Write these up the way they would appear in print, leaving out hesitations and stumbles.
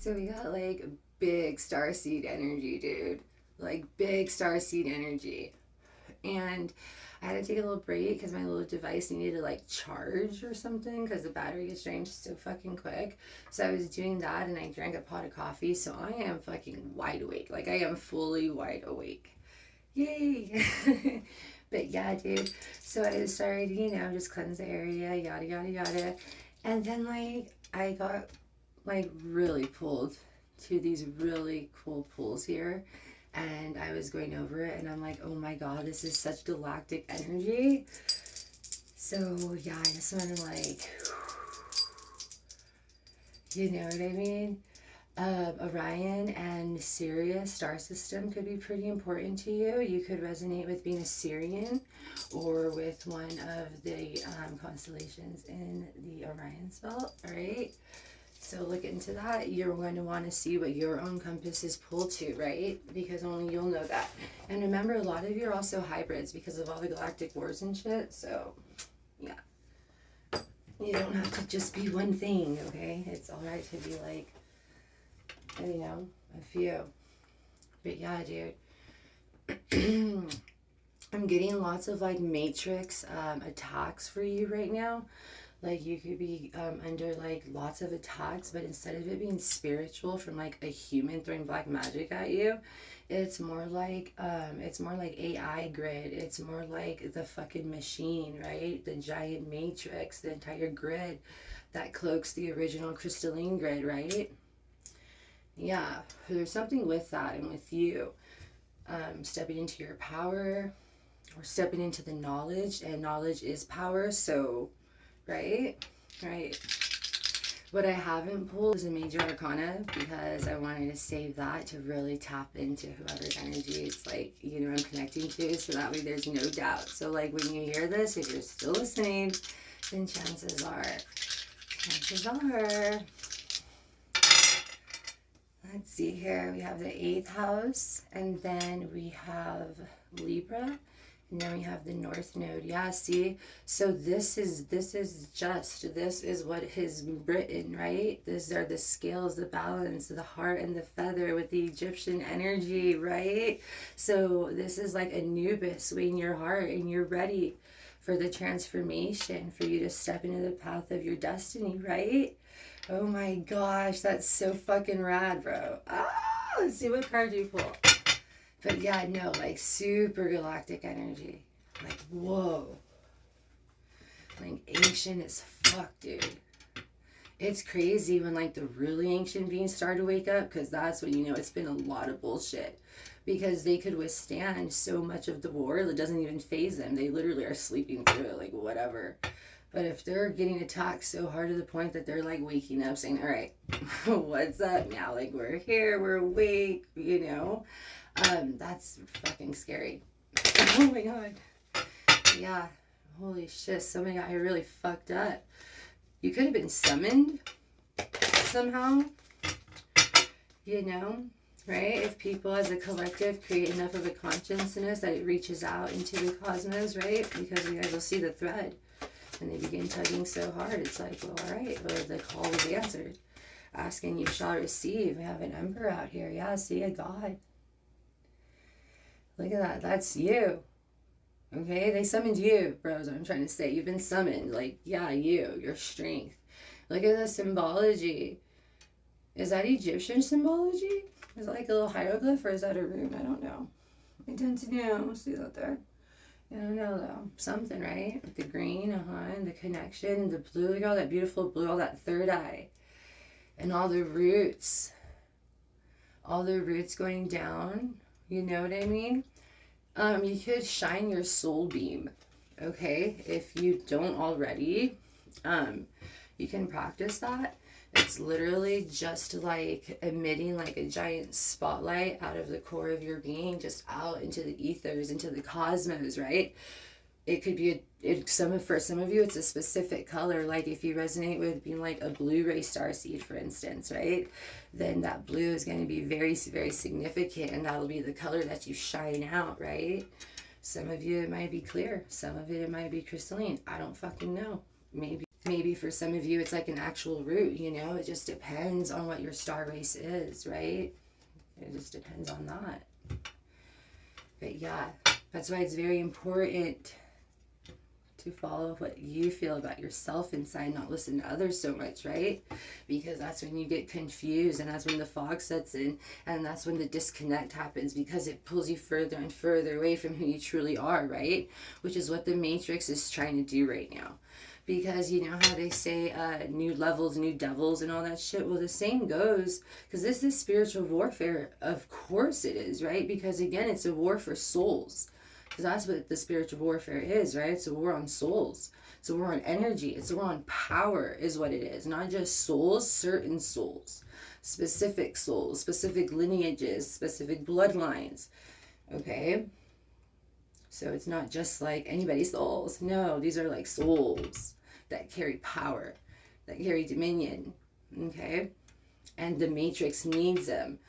So we got like big starseed energy, dude. Like big starseed energy. And I had to take a little break because my little device needed to like charge or something because the battery gets drained so fucking quick. So I was doing that and I drank a pot of coffee. So I am fucking wide awake. Like I am fully wide awake. Yay! But yeah, dude. So I started, just cleanse the area, yada, yada, yada. And then like I got like really pulled to these really cool pools here, and I was going over it and I'm like, oh my god, this is such galactic energy. So yeah, I just want to like, you know what I mean? Orion and Sirius star system could be pretty important to you. You could resonate with being a Scurryin or with one of the constellations in the Orion's belt, all right? So look into that. You're going to want to see what your own compass is pulled to, right? Because only you'll know that. And remember, a lot of you are also hybrids because of all the galactic wars and shit. So, yeah. You don't have to just be one thing, okay? It's all right to be like, a few. But yeah, dude. I'm getting lots of like matrix attacks for you right now. Like you could be under like lots of attacks, but instead of it being spiritual from like a human throwing black magic at you, it's more like AI grid. It's more like the fucking machine, right? The giant matrix, the entire grid that cloaks the original crystalline grid, right? Yeah, there's something with that and with you stepping into your power or stepping into the knowledge, and knowledge is power. So right. What I haven't pulled is a major arcana because I wanted to save that to really tap into whoever's energy it's like, I'm connecting to, so that way there's no doubt. So like when you hear this, if you're still listening, then chances are, let's see here, we have the 8th house, and then we have Libra, and then we have the North Node. Yeah, see? So this is what is written, right? These are the scales, the balance, the heart and the feather with the Egyptian energy, right? So this is like Anubis weighing your heart, and you're ready for the transformation, for you to step into the path of your destiny, right? Oh my gosh, that's so fucking rad, bro. Let's see what card you pull. But yeah, no, like super galactic energy. Like, whoa. Like ancient as fuck, dude. It's crazy when like the really ancient beings start to wake up, because that's when you know it's been a lot of bullshit. Because they could withstand so much of the war that doesn't even phase them. They literally are sleeping through it, like whatever. But if they're getting attacked so hard to the point that they're like waking up saying, all right, what's up now? Like we're here, we're awake, that's fucking scary. Oh my god. Yeah. Holy shit. So my god, I really fucked up. You could have been summoned somehow. Right? If people as a collective create enough of a consciousness that it reaches out into the cosmos, right? Because you guys will see the thread. And they begin tugging so hard, it's like, well, all right, well, the call was answered. Asking you shall receive. We have an emperor out here. Yeah, see, a god. Look at that. That's you. Okay? They summoned you, bros. I'm trying to say. You've been summoned. Like, yeah, your strength. Look at the symbology. Is that Egyptian symbology? Is it like a little hieroglyph, or is that a rune? I don't know. I tend to know. See that there? I don't know though. Something, right? With the green, and the connection, the blue. Look at all that beautiful blue, all that third eye. And all the roots. All the roots going down. You know what I mean? You could shine your soul beam. Okay? If you don't already, you can practice that. It's literally just like emitting like a giant spotlight out of the core of your being, just out into the ethers, into the cosmos, right? It could be for some of you, it's a specific color. Like if you resonate with being like a blue-ray starseed, for instance, right? Then that blue is going to be very, very significant, and that'll be the color that you shine out, right? Some of you, it might be clear. Some of it might be crystalline. I don't fucking know. Maybe. Maybe for some of you, it's like an actual route, you know? It just depends on what your star race is, right? It just depends on that. But yeah, that's why it's very important to follow what you feel about yourself inside, not listen to others so much, right? Because that's when you get confused, and that's when the fog sets in, and that's when the disconnect happens, because it pulls you further and further away from who you truly are, right? Which is what the Matrix is trying to do right now. Because you know how they say new levels, new devils, and all that shit? Well, the same goes, because this is spiritual warfare. Of course it is, right? Because again, it's a war for souls. Because that's what the spiritual warfare is, right? It's a war on souls. It's a war on energy. It's a war on power is what it is. Not just souls, certain souls. Specific souls, specific lineages, specific bloodlines. Okay? So it's not just like anybody's souls. No, these are like souls that carry power, that carry dominion. Okay? And the Matrix needs them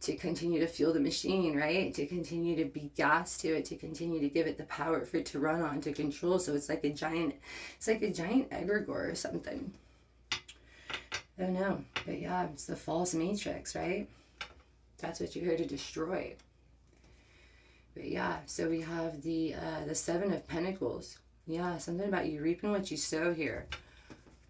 to continue to fuel the machine, right? To continue to be gas to it, to continue to give it the power for it to run on, to control. So it's like a giant egregore or something. I don't know. But yeah, it's the false Matrix, right? That's what you're here to destroy. But yeah, so we have the Seven of Pentacles. Yeah, something about you reaping what you sow here.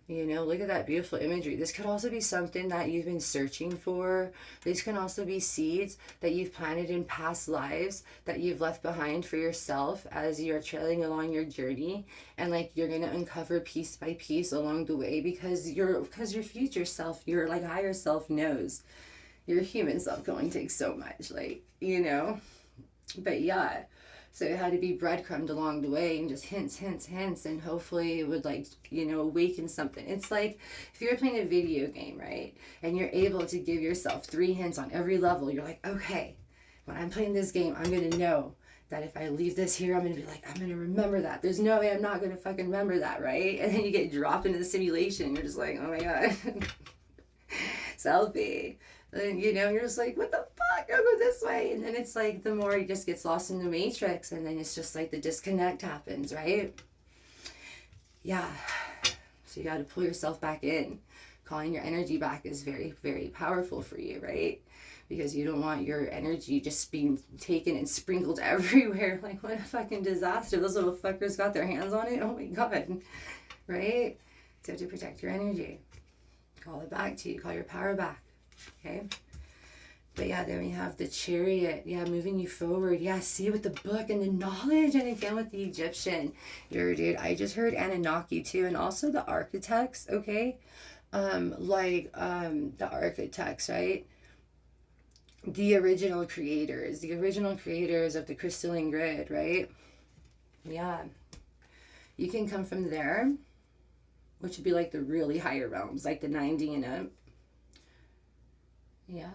You know, look at that beautiful imagery. This could also be something that you've been searching for. These can also be seeds that you've planted in past lives that you've left behind for yourself as you're trailing along your journey. And like you're going to uncover piece by piece along the way, because your future self, your like higher self knows. Your human self can only take so much, like, you know. But yeah, so it had to be breadcrumbed along the way, and just hints, and hopefully it would, like, you know, awaken something. It's like if you're playing a video game, right, and you're able to give yourself 3 hints on every level, you're like, okay, when I'm playing this game, I'm going to know that if I leave this here, I'm going to be like, I'm going to remember that. There's no way I'm not going to fucking remember that, right? And then you get dropped into the simulation, and you're just like, oh my God. Selfie. And you know, you're just like, what the fuck? I'll go this way. And then it's like the more he just gets lost in the Matrix, and then it's just like the disconnect happens, right? Yeah. So you got to pull yourself back in. Calling your energy back is very, very powerful for you, right? Because you don't want your energy just being taken and sprinkled everywhere. Like, what a fucking disaster. Those little fuckers got their hands on it. Oh my God. Right? So you have to protect your energy. Call it back to you. Call your power back. Okay? But yeah, then we have the Chariot. Yeah, moving you forward. Yeah, see, with the book and the knowledge. And again with the Egyptian. Dude, I just heard Anunnaki too. And also the architects, okay? The architects, right? The original creators of the crystalline grid, right? Yeah. You can come from there, which would be like the really higher realms, like the 90 and up. Yeah.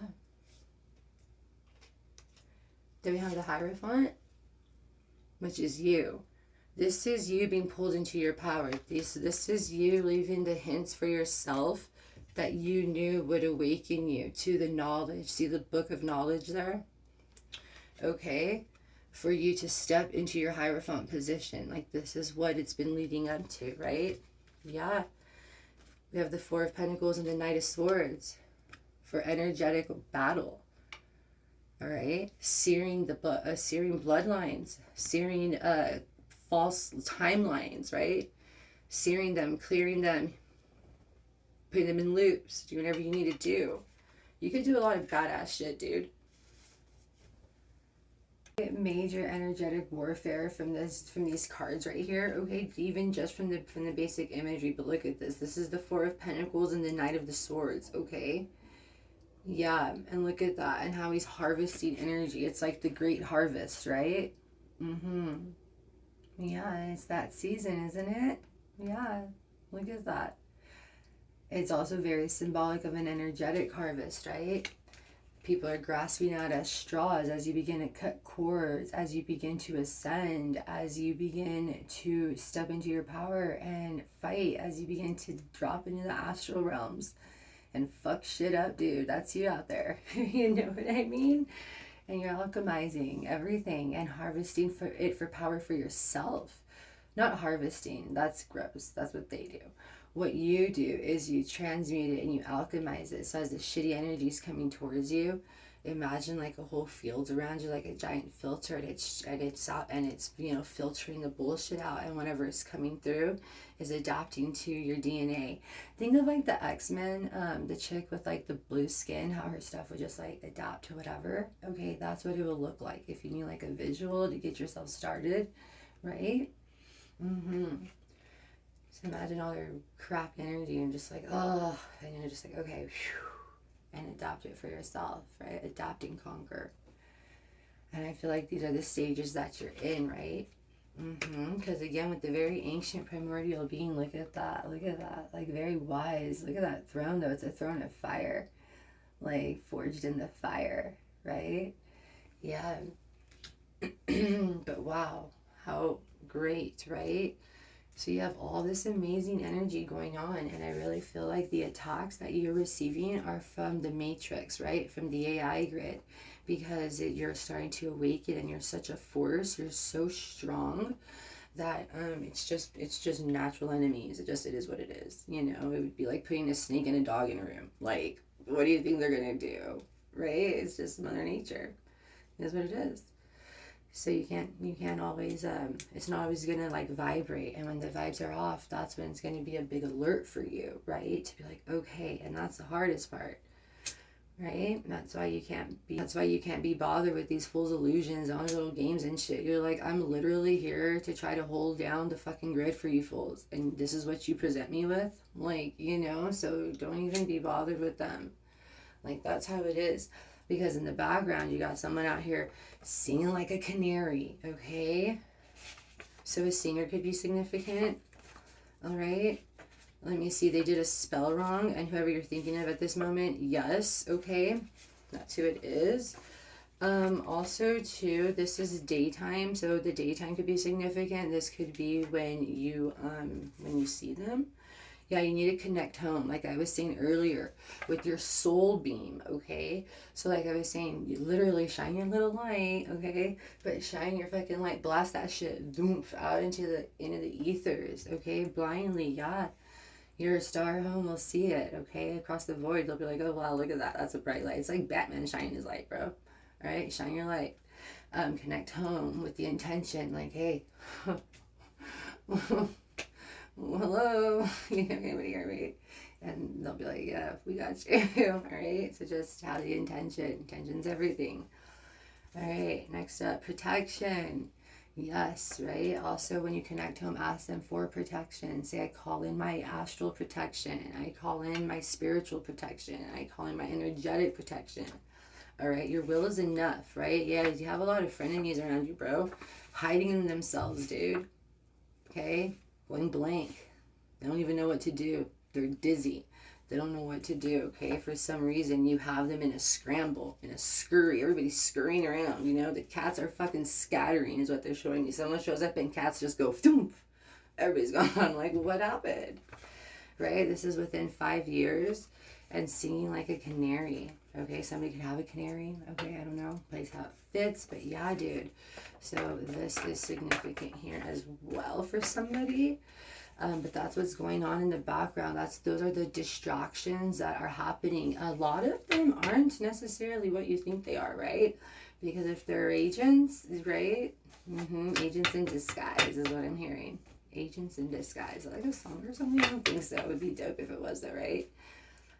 Then we have the Hierophant, which is you. This is you being pulled into your power. This is you leaving the hints for yourself that you knew would awaken you to the knowledge. See the book of knowledge there? Okay. For you to step into your Hierophant position. Like, this is what it's been leading up to, right? Yeah. We have the Four of Pentacles and the Knight of Swords for energetic battle. All right, searing searing bloodlines, searing false timelines, right? Searing them, clearing them, putting them in loops, do whatever you need to do. You could do a lot of badass shit, dude. Major energetic warfare from these cards right here, okay? Even just from the basic imagery, but look at this. This is the Four of Pentacles and the Knight of the Swords, okay? Yeah, and look at that, and how he's harvesting energy. It's like the great harvest, right? Yeah, it's that season, isn't it? Yeah, look at that. It's also very symbolic of an energetic harvest, right? People are grasping at straws as you begin to cut cords, as you begin to ascend, as you begin to step into your power and fight, as you begin to drop into the astral realms and fuck shit up, dude. That's you out there. You know what I mean? And you're alchemizing everything and harvesting for power for yourself. not harvesting, that's gross, that's what they do. What you do is you transmute it and you alchemize it. So as the shitty energy is coming towards you, imagine like a whole field around you, like a giant filter, and it's out, and it's, you know, filtering the bullshit out, and whatever is coming through is adapting to your DNA. Think of like the X-Men, the chick with like the blue skin, how her stuff would just like adapt to whatever. Okay, that's what it will look like if you need like a visual to get yourself started, right? So imagine all your crap energy and just like, oh, and you're just like, okay, whew, and adapt it for yourself, right? Adapt and conquer. And I feel like these are the stages that you're in, right? Because again, with the very ancient primordial being, look at that, like very wise. Look at that throne, though. It's a throne of fire, like forged in the fire, right? Yeah. But wow, how great, right? So you have all this amazing energy going on, and I really feel like the attacks that you're receiving are from the matrix, right? From the AI grid, because you're starting to awaken, and you're such a force. You're so strong that it's just natural enemies. It is what it is. You know, it would be like putting a snake and a dog in a room. Like, what do you think they're gonna do, right? It's just Mother Nature. It is what it is. So you can't always, it's not always gonna like vibrate, and when the vibes are off, that's when it's gonna be a big alert for you, right? To be like, okay, and that's the hardest part, right? And that's why you can't be bothered with these fool's illusions on little games and shit. You're like, I'm literally here to try to hold down the fucking grid for you fools, and this is what you present me with, like, you know, so don't even be bothered with them. Like, that's how it is. Because in the background, you got someone out here singing like a canary, okay? So a singer could be significant, all right? Let me see, they did a spell wrong, and whoever you're thinking of at this moment, yes, okay? That's who it is. Also, too, this is daytime, so the daytime could be significant. This could be when you see them. Yeah, you need to connect home, like I was saying earlier, with your soul beam, okay? So like I was saying, you literally shine your little light, okay? But shine your fucking light, blast that shit, doof, out into the ethers, okay? Blindly, yeah. Your star home will see it, okay? Across the void, they'll be like, oh, wow, look at that. That's a bright light. It's like Batman shining his light, bro. All right? Shine your light. Connect home with the intention, like, hey, hello, anybody hear me? And they'll be like, yeah, we got you. All right, so just have the intention's everything. All right, next up, protection. Yes, right? Also, when you connect home, ask them for protection. Say, I call in my astral protection, I call in my spiritual protection, I call in my energetic protection. All right, your will is enough, right? Yeah, you have a lot of frenemies around you, bro, hiding in themselves, dude. Okay, going blank. They don't even know what to do. They're dizzy. They don't know what to do, okay? For some reason, you have them in a scramble, in a scurry. Everybody's scurrying around, you know? The cats are fucking scattering is what they're showing me. Someone shows up and cats just go, thoomph. Everybody's gone. Like, what happened? Right? This is within 5 years. And singing like a canary. Okay, somebody could have a canary. Okay, I don't know. Place how it fits. But yeah, dude. So this is significant here as well for somebody. But that's what's going on in the background. Those are the distractions that are happening. A lot of them aren't necessarily what you think they are, right? Because if they're agents, right? Agents in disguise is what I'm hearing. Agents in disguise. Like a song or something? I don't think so. It would be dope if it was though, right?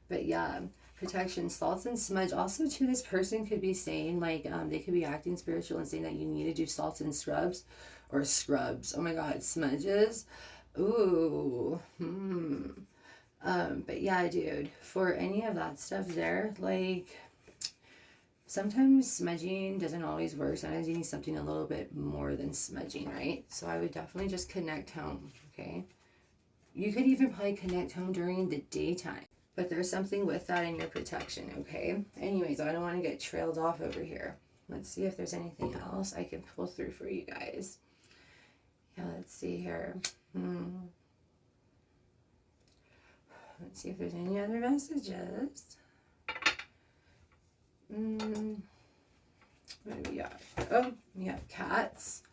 But yeah, protection, salts and smudge. Also, too, this person could be saying, like, they could be acting spiritual and saying that you need to do salts and scrubs. Or scrubs. Oh my god, smudges. Ooh. But yeah, dude, for any of that stuff there, like, sometimes smudging doesn't always work. Sometimes you need something a little bit more than smudging, right? So I would definitely just connect home, okay? You could even probably connect home during the daytime. But there's something with that in your protection, okay? Anyways, I don't want to get trailed off over here. Let's see if there's anything else I can pull through for you guys. Yeah, let's see here. Let's see if there's any other messages. What do we got? Oh, we have cats.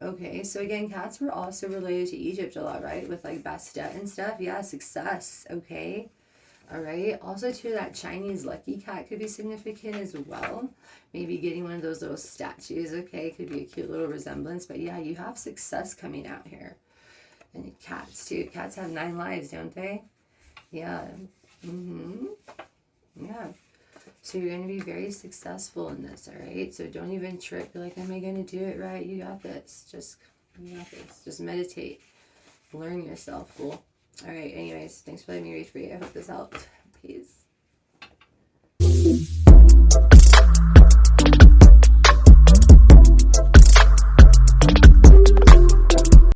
Okay, so again, cats were also related to Egypt a lot, right? With like Bastet and stuff. Yeah, success. Okay. All right. Also, too, that Chinese lucky cat could be significant as well. Maybe getting one of those little statues. Okay, could be a cute little resemblance. But yeah, you have success coming out here. And cats, too. Cats have 9 lives, don't they? Yeah. Mm-hmm. Yeah. So you're going to be very successful in this, all right? So don't even trip. You're like, am I going to do it right? You got this. You got this. Just meditate. Learn yourself, fool. All right, anyways, thanks for letting me read for you. I hope this helped. Peace.